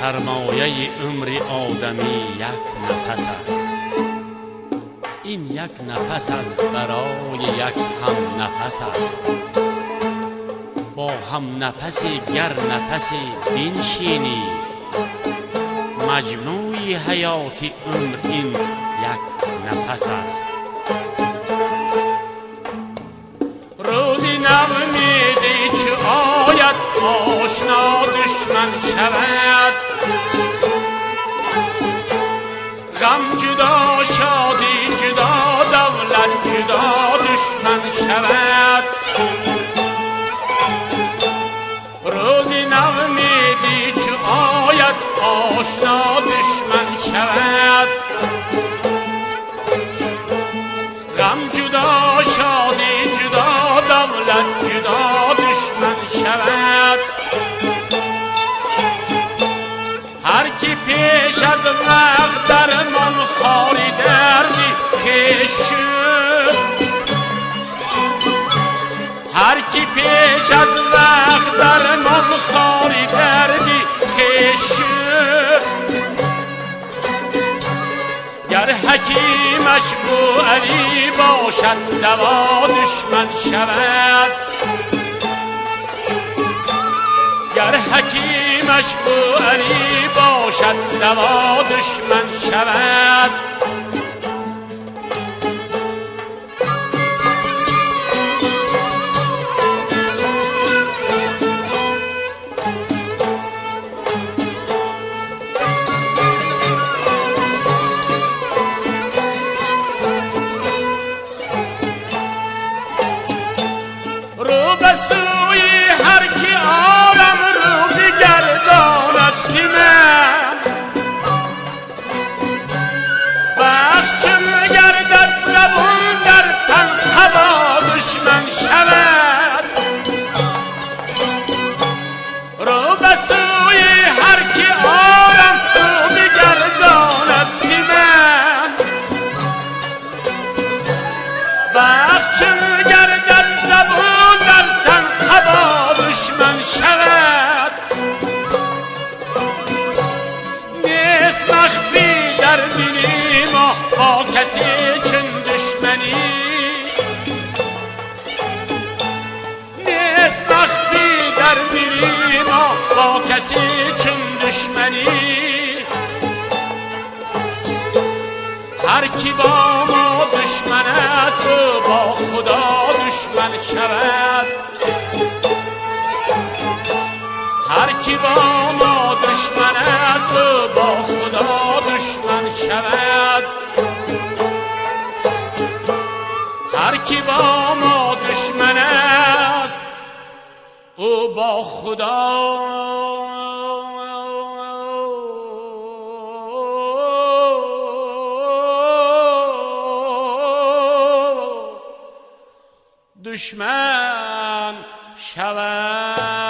سرمایه عمر آدمی یک نفس است. این یک نفس از برای یک هم نفس است. با هم نفسی گر نفسی بنشینی، مجموعی حیاتی عمر این یک نفس است. روزی نمیدی چه آید آشنا دشمن شود، غم جدا شادی جدا دولت جدا دشمن شود. روزی نمیدی چه آید آشنا دشمن شود، غم جدا شادی جدا دولت جدا دشمن شود. هر کی پیش از وقت درمان خاری دردی خویش شد، هر کی پیش از وقت درمان خاری دردی خویش شد. گر حکیمش بو علی باشد دوا دشمن شود، گر حکیمش بو علی باشد دوا دشمن شود. رو به سوی هر کی عالم رو بگرداند سیمن، بخش چون گردد زبون در تن هوا دشمن شود. رو به سوی هر کی عالم رو بگرداند سیمن، بخش چون گردد زبون در تن هوا دشمن شود. نیست مخفی در دل ما با کسی چون دشمنی، نیست مخفی در دل ما با کسی چون دشمنی. هر کی با ما دشمن است او با خدا دشمن شود. هر کی با ما دشمن است او با خدا دشمن شود. هر کی با ما دشمن است او با خدا دشمن شود.